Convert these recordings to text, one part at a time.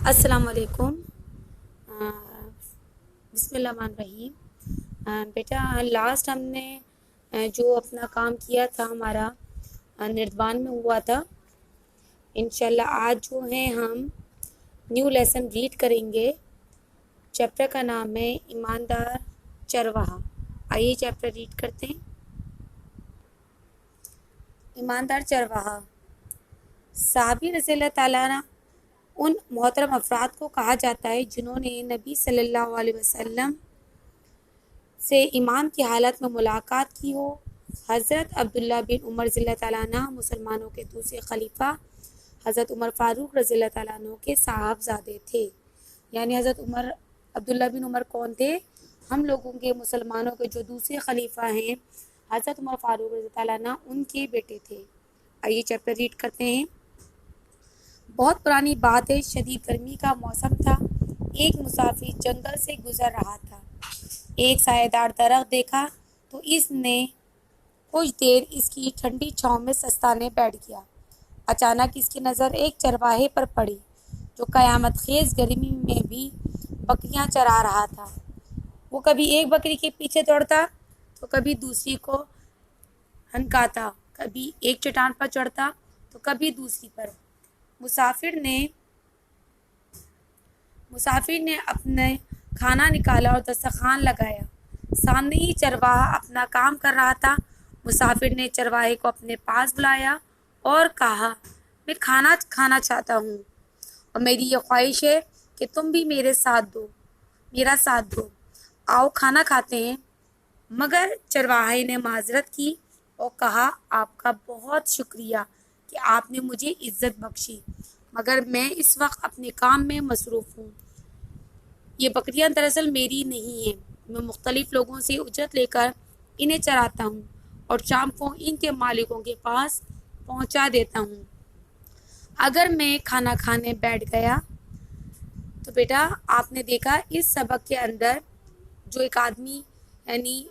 السلام علیکم۔ بسم اللہ الرحمن الرحیم۔ بیٹا لاسٹ ہم نے جو اپنا کام کیا تھا ہمارا نردبان میں ہوا تھا، انشاءاللہ آج جو ہے ہم نیو لیسن ریڈ کریں گے۔ چیپٹر کا نام ہے ایماندار چرواہا۔ آئیے چیپٹر ریڈ کرتے ہیں۔ ایماندار چرواہا۔ صحابی رضی اللہ تعالیٰ عنہ ان محترم افراد کو کہا جاتا ہے جنہوں نے نبی صلی اللہ علیہ وسلم سے ایمان کی حالت میں ملاقات کی ہو۔ حضرت عبداللہ بن عمر رضی اللہ تعالیٰ عنہ مسلمانوں کے دوسرے خلیفہ حضرت عمر فاروق رضی اللہ تعالیٰ عنہ کے صاحبزادے تھے۔ یعنی حضرت عبداللہ بن عمر کون تھے؟ ہم لوگوں کے مسلمانوں کے جو دوسرے خلیفہ ہیں حضرت عمر فاروق رضی اللہ تعالیٰ عنہ، ان کے بیٹے تھے۔ آئیے چیپٹر ریڈ کرتے ہیں۔ بہت پرانی بات ہے، شدید گرمی کا موسم تھا۔ ایک مسافر جنگل سے گزر رہا تھا، ایک سایہ دار درخت دیکھا تو اس نے کچھ دیر اس کی ٹھنڈی چھاؤں میں سستانے بیٹھ گیا۔ اچانک اس کی نظر ایک چرواہے پر پڑی جو قیامت خیز گرمی میں بھی بکریاں چرا رہا تھا۔ وہ کبھی ایک بکری کے پیچھے دوڑتا تو کبھی دوسری کو ہنکاتا، کبھی ایک چٹان پر چڑھتا تو کبھی دوسری پر۔ مسافر نے اپنے کھانا نکالا اور دسترخوان لگایا۔ سامنے ہی چرواہا اپنا کام کر رہا تھا۔ مسافر نے چرواہے کو اپنے پاس بلایا اور کہا، میں کھانا کھانا چاہتا ہوں اور میری یہ خواہش ہے کہ تم بھی میرا ساتھ دو۔ آؤ کھانا کھاتے ہیں۔ مگر چرواہے نے معذرت کی اور کہا، آپ کا بہت شکریہ کہ آپ نے مجھے عزت بخشی، مگر میں اس وقت اپنے کام میں مصروف ہوں۔ یہ بکریاں دراصل میری نہیں ہیں، میں مختلف لوگوں سے اجرت لے کر انہیں چراتا ہوں اور شام کو ان کے مالکوں کے پاس پہنچا دیتا ہوں۔ اگر میں کھانا کھانے بیٹھ گیا تو بیٹا آپ نے دیکھا اس سبق کے اندر جو ایک آدمی یعنی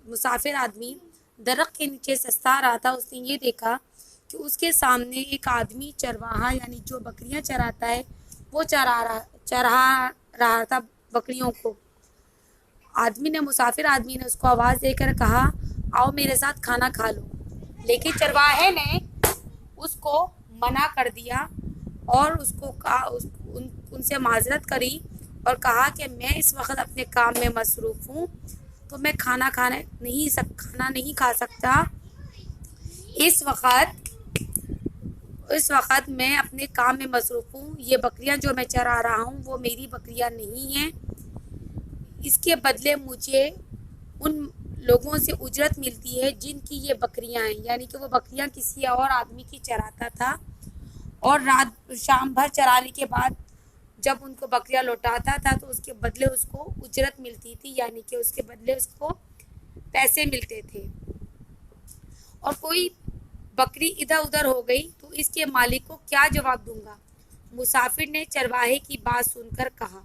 مسافر آدمی درخت کے نیچے سستا رہا تھا، اس نے یہ دیکھا کہ اس کے سامنے ایک آدمی چرواہا یعنی جو بکریاں چراتا ہے وہ چرا رہا تھا بکریوں کو۔ مسافر آدمی نے اس کو آواز دے کر کہا، آؤ میرے ساتھ کھانا کھا لو، لیکن چرواہے نے اس کو منع کر دیا اور اس کو ان سے معذرت کری اور کہا کہ میں اس وقت اپنے کام میں مصروف ہوں تو میں کھانا نہیں کھا سکتا۔ اس وقت میں اپنے کام میں مصروف ہوں۔ یہ بکریاں جو میں چرا رہا ہوں وہ میری بکریاں نہیں ہیں، اس کے بدلے مجھے ان لوگوں سے اجرت ملتی ہے جن کی یہ بکریاں ہیں۔ یعنی کہ وہ بکریاں کسی اور آدمی کی چراتا تھا اور شام بھر چرانے کے بعد جب ان کو بکریاں لوٹاتا تھا تو اس کے بدلے اس کو اجرت ملتی تھی، یعنی کہ اس کے بدلے اس کو پیسے ملتے تھے۔ اور کوئی بکری ادھر ادھر ہو گئی تو اس کے مالک کو کیا جواب دوں گا؟ مسافر نے چرواہے کی بات سن کر کہا،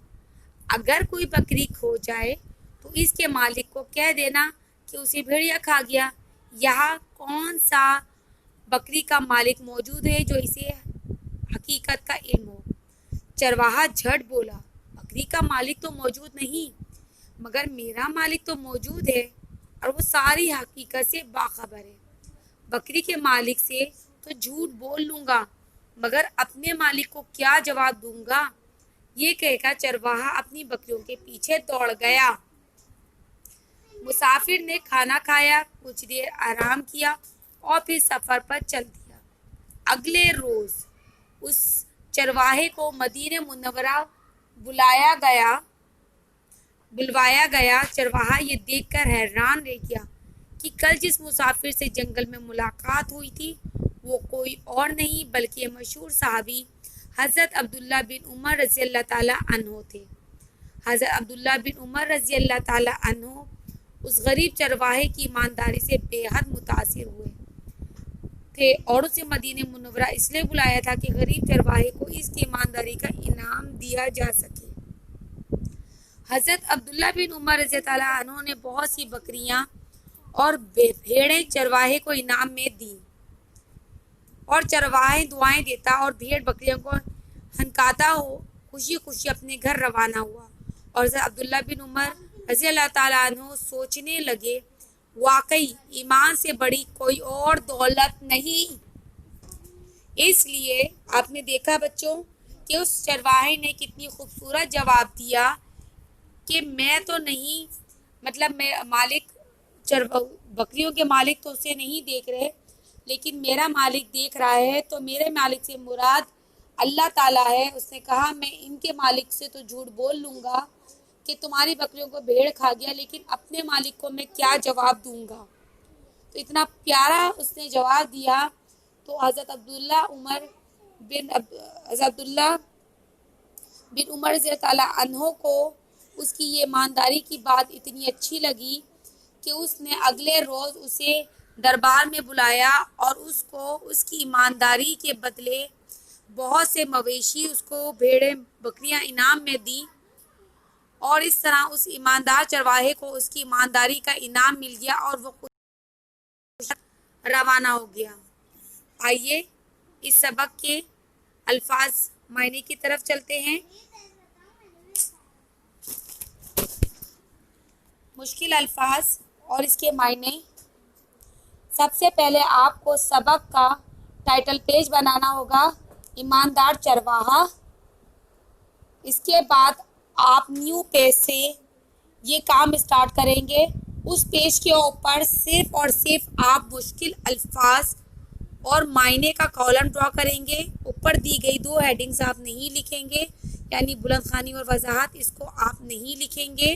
اگر کوئی بکری کھو جائے تو اس کے مالک کو کہہ دینا کہ اسے بھیڑیا کھا گیا۔ یہاں کون سا بکری کا مالک موجود ہے جو اسے حقیقت کا علم ہو؟ چرواہا جھٹ بولا، بکری کا مالک تو موجود نہیں، مگر میرا مالک تو موجود ہے اور وہ ساری حقیقت سے باخبر ہے۔ بکری کے مالک سے تو جھوٹ بول لوں گا، مگر اپنے مالک کو کیا جواب دوں گا؟ یہ کہہ کر چرواہا اپنی بکریوں کے پیچھے دوڑ گیا۔ مسافر نے کھانا کھایا، کچھ دیر آرام کیا اور پھر سفر پر چل دیا۔ اگلے روز اس چرواہے کو مدینہ منورہ بلوایا گیا۔ چرواہا یہ دیکھ کر حیران رہ گیا کہ کل جس مسافر سے جنگل میں ملاقات ہوئی تھی وہ کوئی اور نہیں بلکہ مشہور صحابی حضرت عبداللہ بن عمر رضی اللہ تعالیٰ عنہ تھے۔ حضرت عبداللہ بن عمر رضی اللہ تعالیٰ عنہ اس غریب چرواہے کی ایمانداری سے بے حد متاثر ہوئے تھے اور اسے مدینہ منورہ اس لیے بلایا تھا کہ غریب چرواہے کو اس کی ایمانداری کا انعام دیا جا سکے۔ حضرت عبداللہ بن عمر رضی اللہ تعالیٰ عنہ نے بہت سی بکریاں اور بھیڑیں چرواہے کو انعام میں دیں اور چرواہے دعائیں دیتا اور بھیڑ بکریوں کو ہنکاتا ہو خوشی خوشی اپنے گھر روانہ ہوا، اور حضرت عبداللہ بن عمر رضی اللہ تعالیٰ عنہ سوچنے لگے واقعی ایمان سے بڑی کوئی اور دولت نہیں۔ اس لیے آپ نے دیکھا بچوں کہ اس چرواہے نے کتنی خوبصورت جواب دیا کہ میں تو نہیں، مطلب میں مالک بکریوں کے مالک تو اسے نہیں دیکھ رہے، لیکن میرا مالک دیکھ رہا ہے، تو میرے مالک سے مراد اللہ تعالیٰ ہے۔ اس نے کہا میں ان کے مالک سے تو جھوٹ بول لوں گا کہ تمہاری بکریوں کو بھیڑ کھا گیا، لیکن اپنے مالک کو میں کیا جواب دوں گا؟ تو اتنا پیارا اس نے جواب دیا۔ تو حضرت عبداللہ بن عمر رضی اللہ تعالیٰ عنہ کو اس کی یہ ایمانداری کی بات اتنی اچھی لگی کہ اس نے اگلے روز اسے دربار میں بلایا اور اس کو اس کی ایمانداری کے بدلے بہت سے مویشی، اس کو بھیڑیں بکریاں انعام میں دی، اور اس طرح اس ایماندار چرواہے کو اس کی ایمانداری کا انعام مل گیا اور وہ روانہ ہو گیا۔ آئیے اس سبق کے الفاظ معنی کی طرف چلتے ہیں۔ مشکل الفاظ اور اس کے معنی۔ سب سے پہلے آپ کو سبق کا ٹائٹل پیج بنانا ہوگا، ایماندار چرواہا۔ اس کے بعد آپ نیو پیج سے یہ کام اسٹارٹ کریں گے۔ اس پیج کے اوپر صرف اور صرف آپ مشکل الفاظ اور معنی کا کالم ڈرا کریں گے۔ اوپر دی گئی دو ہیڈنگز آپ نہیں لکھیں گے، یعنی بلند خوانی اور وضاحت، اس کو آپ نہیں لکھیں گے۔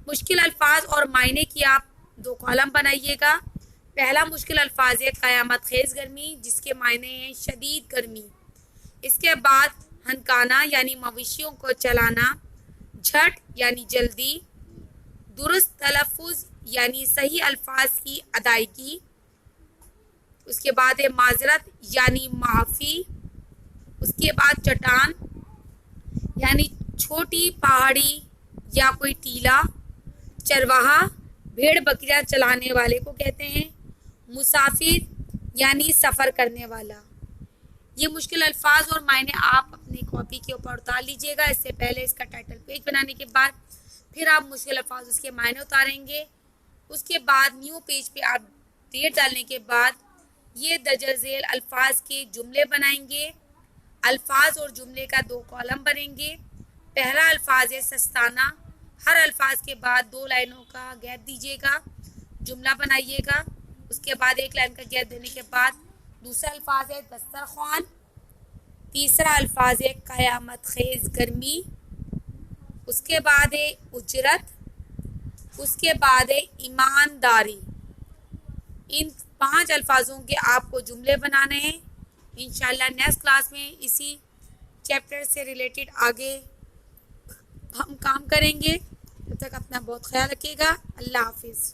مشکل الفاظ اور معنی کی آپ دو کالم بنائیے گا۔ پہلا مشکل الفاظ ہے قیامت خیز گرمی، جس کے معنی ہیں شدید گرمی۔ اس کے بعد ہنکانا یعنی مویشیوں کو چلانا، جھٹ یعنی جلدی، درست تلفظ یعنی صحیح الفاظ کی ادائیگی۔ اس کے بعد ہے معذرت یعنی معافی۔ اس کے بعد چٹان یعنی چھوٹی پہاڑی یا کوئی ٹیلا۔ چرواہا بھیڑ بکریاں چلانے والے کو کہتے ہیں۔ مسافر یعنی سفر کرنے والا۔ یہ مشکل الفاظ اور معنی آپ اپنی کاپی کے اوپر اتار لیجئے گا۔ اس سے پہلے اس کا ٹائٹل پیج بنانے کے بعد پھر آپ مشکل الفاظ اس کے معنی اتاریں گے۔ اس کے بعد نیو پیج پہ آپ ڈیٹ ڈالنے کے بعد یہ درج ذیل الفاظ کے جملے بنائیں گے۔ الفاظ اور جملے کا دو کالم بنیں گے۔ پہلا الفاظ ہے سستانہ، ہر الفاظ کے بعد دو لائنوں کا گیپ دیجیے گا، جملہ بنائیے گا۔ اس کے بعد ایک لائن کا گیپ دینے کے بعد دوسرا الفاظ ہے دسترخوان، تیسرا الفاظ ہے قیامت خیز گرمی، اس کے بعد ہے اجرت، اس کے بعد ہے ایمانداری۔ ان 5 الفاظوں کے آپ کو جملے بنانے ہیں۔ انشاءاللہ نیکسٹ کلاس میں اسی چیپٹر سے ریلیٹڈ آگے ہم کام کریں گے۔ تب تک اپنا بہت خیال رکھیے گا۔ اللہ حافظ۔